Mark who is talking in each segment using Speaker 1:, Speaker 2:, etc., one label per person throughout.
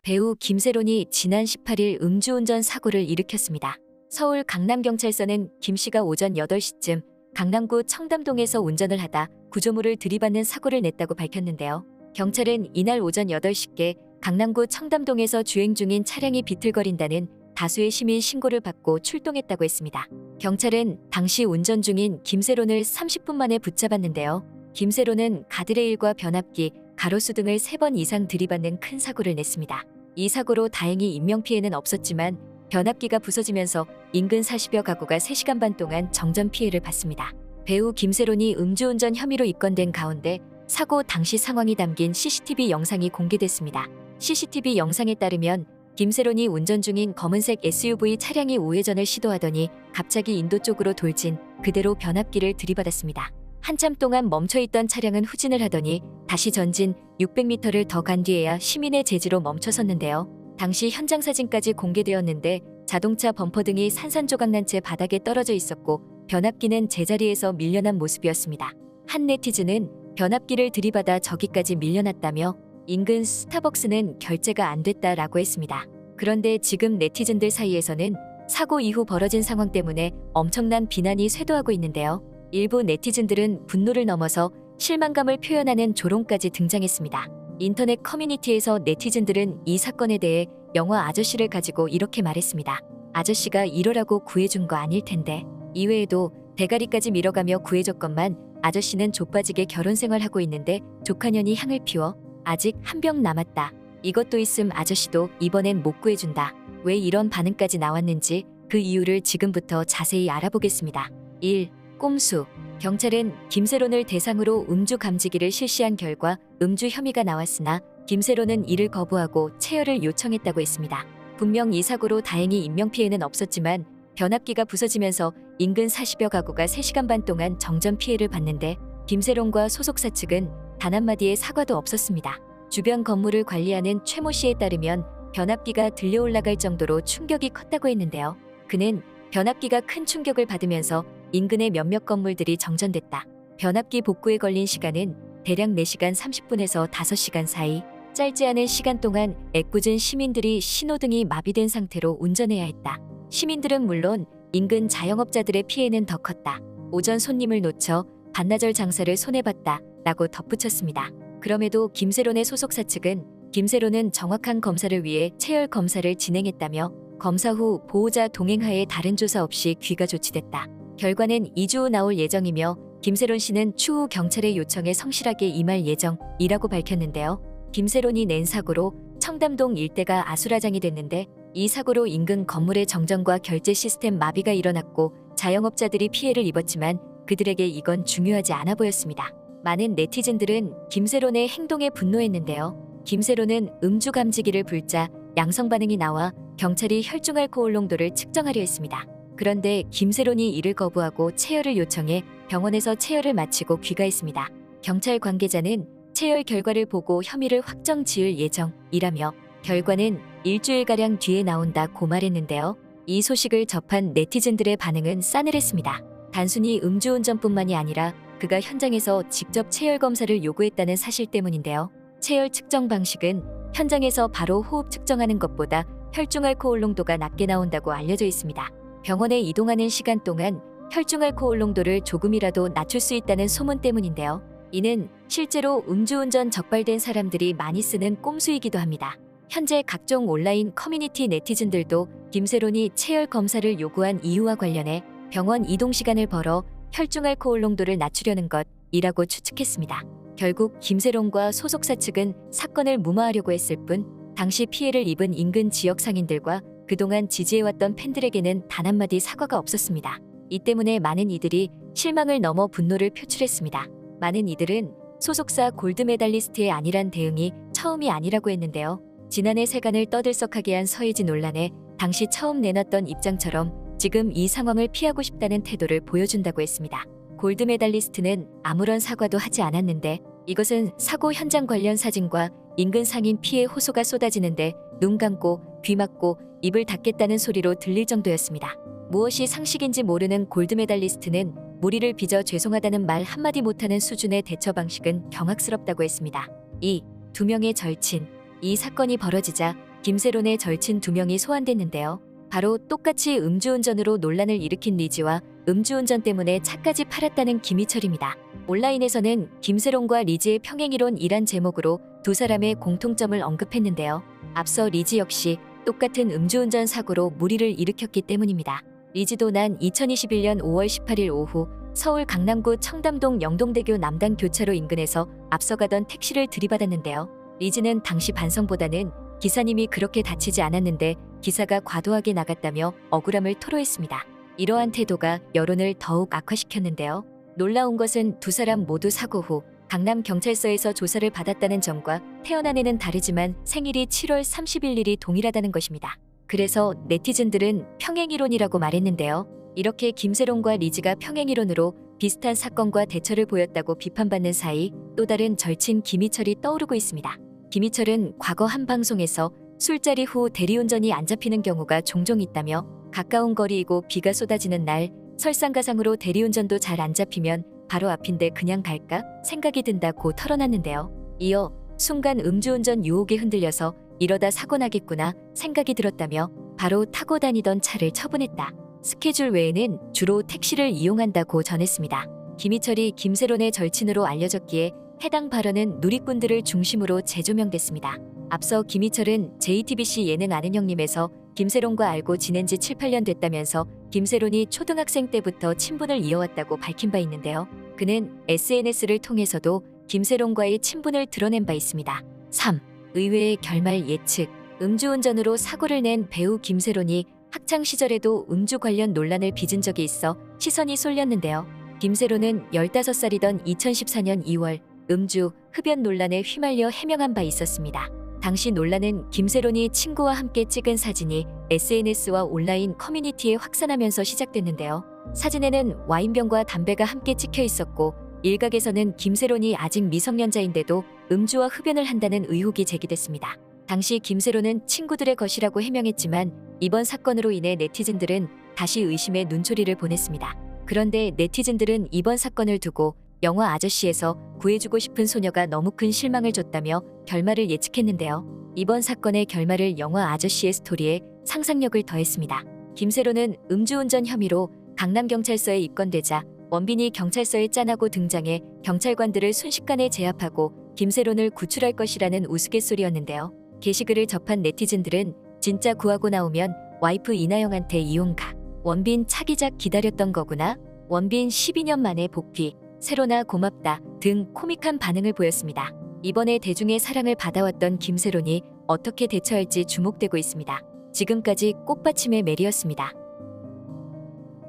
Speaker 1: 배우 김세론이 지난 18일 음주운전 사고를 일으켰습니다. 서울 강남경찰서는 김 씨가 오전 8시쯤 강남구 청담동에서 운전을 하다 구조물을 들이받는 사고를 냈다고 밝혔는데요. 경찰은 이날 오전 8시께 강남구 청담동에서 주행 중인 차량이 비틀거린다는 다수의 시민 신고를 받고 출동했다고 했습니다. 경찰은 당시 운전 중인 김세론을 30분 만에 붙잡았는데요. 김세론은 가드레일과 변압기, 가로수 등을 3번 이상 들이받는 큰 사고를 냈습니다. 이 사고로 다행히 인명피해는 없었지만 변압기가 부서지면서 인근 40여 가구가 3시간 반 동안 정전 피해를 봤습니다. 배우 김세론이 음주운전 혐의로 입건된 가운데 사고 당시 상황이 담긴 CCTV 영상이 공개됐습니다. CCTV 영상에 따르면 김세론이 운전 중인 검은색 SUV 차량이 우회전을 시도하더니 갑자기 인도 쪽으로 돌진 그대로 변압기를 들이받았습니다. 한참 동안 멈춰있던 차량은 후진을 하더니 다시 전진 600m를 더 간 뒤에야 시민의 제지로 멈춰섰는데요. 당시 현장 사진까지 공개되었는데 자동차 범퍼 등이 산산조각난 채 바닥에 떨어져 있었고 변압기는 제자리에서 밀려난 모습이었습니다. 한 네티즌은 변압기를 들이받아 저기까지 밀려났다며 인근 스타벅스는 결제가 안 됐다라고 했습니다. 그런데 지금 네티즌들 사이에서는 사고 이후 벌어진 상황 때문에 엄청난 비난이 쇄도하고 있는데요. 일부 네티즌들은 분노를 넘어서 실망감을 표현하는 조롱까지 등장했습니다. 인터넷 커뮤니티에서 네티즌들은 이 사건에 대해 영화 아저씨를 가지고 이렇게 말했습니다. 아저씨가 이러라고 구해준 거 아닐 텐데. 이외에도 대가리까지 밀어가며 구해줬건만 아저씨는 좆빠지게 결혼 생활하고 있는데 조카년이 향을 피워 아직 한 병 남았다. 이것도 있음 아저씨도 이번엔 못 구해준다. 왜 이런 반응까지 나왔는지 그 이유를 지금부터 자세히 알아보겠습니다. 1. 꼼수. 경찰은 김세론을 대상으로 음주 감지기를 실시한 결과 음주 혐의가 나왔으나 김세론은 이를 거부하고 체열을 요청했다고 했습니다. 분명 이 사고로 다행히 인명피해는 없었지만 변압기가 부서지면서 인근 40여 가구가 3시간 반 동안 정전 피해를 봤는데 김세론과 소속사 측은 단 한마디의 사과도 없었습니다. 주변 건물을 관리하는 최모 씨에 따르면 변압기가 들려 올라갈 정도로 충격이 컸다고 했는데요. 그는 변압기가 큰 충격을 받으면서 인근의 몇몇 건물들이 정전됐다. 변압기 복구에 걸린 시간은 대략 4시간 30분에서 5시간 사이. 짧지 않은 시간 동안 애꿎은 시민들이 신호등이 마비된 상태로 운전해야 했다. 시민들은 물론 인근 자영업자들의 피해는 더 컸다. 오전 손님을 놓쳐 반나절 장사를 손해봤다 라고 덧붙였습니다. 그럼에도 김세론의 소속사 측은 김세론은 정확한 검사를 위해 체열 검사를 진행했다며 검사 후 보호자 동행하에 다른 조사 없이 귀가 조치됐다. 결과는 2주 후 나올 예정이며 김세론 씨는 추후 경찰의 요청에 성실하게 임할 예정이라고 밝혔는데요. 김세론이 낸 사고로 청담동 일대가 아수라장이 됐는데 이 사고로 인근 건물의 정전과 결제 시스템 마비가 일어났고 자영업자들이 피해를 입었지만 그들에게 이건 중요하지 않아 보였습니다. 많은 네티즌들은 김세론의 행동에 분노했는데요. 김세론은 음주 감지기를 불자 양성 반응이 나와 경찰이 혈중 알코올 농도를 측정하려 했습니다. 그런데 김세론이 이를 거부하고 체열을 요청해 병원에서 체열을 마치고 귀가했습니다. 경찰 관계자는 체열 결과를 보고 혐의를 확정 지을 예정이라며 결과는 일주일가량 뒤에 나온다고 말했는데요. 이 소식을 접한 네티즌들의 반응은 싸늘했습니다. 단순히 음주운전뿐만이 아니라 그가 현장에서 직접 체열 검사를 요구했다는 사실 때문인데요. 체열 측정 방식은 현장에서 바로 호흡 측정하는 것보다 혈중 알코올 농도가 낮게 나온다고 알려져 있습니다. 병원에 이동하는 시간 동안 혈중 알코올 농도를 조금이라도 낮출 수 있다는 소문 때문인데요. 이는 실제로 음주운전 적발된 사람들이 많이 쓰는 꼼수이기도 합니다. 현재 각종 온라인 커뮤니티 네티즌들도 김세론이 체열 검사를 요구한 이유와 관련해 병원 이동 시간을 벌어 혈중 알코올 농도를 낮추려는 것이라고 추측했습니다. 결국 김세론과 소속사 측은 사건을 무마하려고 했을 뿐 당시 피해를 입은 인근 지역 상인들과 그동안 지지해왔던 팬들에게는 단 한마디 사과가 없었습니다. 이 때문에 많은 이들이 실망을 넘어 분노를 표출했습니다. 많은 이들은 소속사 골드메달리스트의 안일한 대응이 처음이 아니라고 했는데요. 지난해 세간을 떠들썩하게 한 서해지 논란에 당시 처음 내놨던 입장처럼 지금 이 상황을 피하고 싶다는 태도를 보여준다고 했습니다. 골드메달리스트는 아무런 사과도 하지 않았는데 이것은 사고 현장 관련 사진과 인근 상인 피해 호소가 쏟아지는데 눈 감고 귀 막고 입을 닫겠다는 소리로 들릴 정도였습니다. 무엇이 상식인지 모르는 골드메달리스트는 무리를 빚어 죄송하다는 말 한마디 못하는 수준의 대처 방식은 경악스럽다고 했습니다. 2. 두 명의 절친. 이 사건이 벌어지자 김세론의 절친 2명이 소환됐는데요. 바로 똑같이 음주운전으로 논란을 일으킨 리지와 음주운전 때문에 차까지 팔았다는 김희철입니다. 온라인에서는 김세론과 리지의 평행이론이란 제목으로 두 사람의 공통점을 언급했는데요. 앞서 리지 역시 똑같은 음주운전 사고로 무리를 일으켰기 때문입니다. 리지도 난 2021년 5월 18일 오후 서울 강남구 청담동 영동대교 남단 교차로 인근에서 앞서가던 택시를 들이받았는데요. 리지는 당시 반성보다는 기사님이 그렇게 다치지 않았는데 기사가 과도하게 나갔다며 억울함을 토로했습니다. 이러한 태도가 여론을 더욱 악화시켰는데요. 놀라운 것은 두 사람 모두 사고 후 강남경찰서에서 조사를 받았다는 점과 태어난 해는 다르지만 생일이 7월 30일일이 동일하다는 것입니다. 그래서 네티즌들은 평행이론이라고 말했는데요. 이렇게 김세론과 리지가 평행이론으로 비슷한 사건과 대처를 보였다고 비판받는 사이 또 다른 절친 김희철이 떠오르고 있습니다. 김희철은 과거 한 방송에서 술자리 후 대리운전이 안 잡히는 경우가 종종 있다며 가까운 거리이고 비가 쏟아지는 날 설상가상으로 대리운전도 잘 안 잡히면 바로 앞인데 그냥 갈까 생각이 든다고 털어놨는데요. 이어 순간 음주운전 유혹에 흔들려서 이러다 사고 나겠구나 생각이 들었다며 바로 타고 다니던 차를 처분했다. 스케줄 외에는 주로 택시를 이용한다고 전했습니다. 김희철이 김세론의 절친으로 알려졌기에 해당 발언은 누리꾼들을 중심으로 재조명됐습니다. 앞서 김희철은 JTBC 예능 아는 형님에서 김세론과 알고 지낸 지 7, 8년 됐다면서 김세론이 초등학생 때부터 친분을 이어왔다고 밝힌 바 있는데요. 그는 SNS를 통해서도 김세론과의 친분을 드러낸 바 있습니다. 3. 의외의 결말 예측. 음주운전으로 사고를 낸 배우 김세론이 학창시절에도 음주 관련 논란을 빚은 적이 있어 시선이 쏠렸는데요. 김세론은 15살이던 2014년 2월 음주, 흡연 논란에 휘말려 해명한 바 있었습니다. 당시 논란은 김세론이 친구와 함께 찍은 사진이 SNS와 온라인 커뮤니티에 확산하면서 시작됐는데요. 사진에는 와인병과 담배가 함께 찍혀 있었고 일각에서는 김세론이 아직 미성년자인데도 음주와 흡연을 한다는 의혹이 제기됐습니다. 당시 김세론은 친구들의 것이라고 해명했지만 이번 사건으로 인해 네티즌들은 다시 의심의 눈초리를 보냈습니다. 그런데 네티즌들은 이번 사건을 두고 영화 아저씨에서 구해주고 싶은 소녀가 너무 큰 실망을 줬다며 결말을 예측했는데요. 이번 사건의 결말을 영화 아저씨의 스토리에 상상력을 더했습니다. 김세론은 음주운전 혐의로 강남경찰서에 입건되자 원빈이 경찰서에 짠하고 등장해 경찰관들을 순식간에 제압하고 김세론을 구출할 것이라는 우스갯소리였는데요. 게시글을 접한 네티즌들은 진짜 구하고 나오면 와이프 이나영한테 이혼가. 원빈 차기작 기다렸던 거구나. 원빈 12년 만에 복귀. 세로나 고맙다 등 코믹한 반응을 보였습니다. 이번에 대중의 사랑을 받아왔던 김세론이 어떻게 대처할지 주목되고 있습니다. 지금까지 꽃받침의 메리였습니다.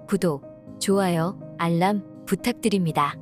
Speaker 1: 구독, 좋아요, 알람 부탁드립니다.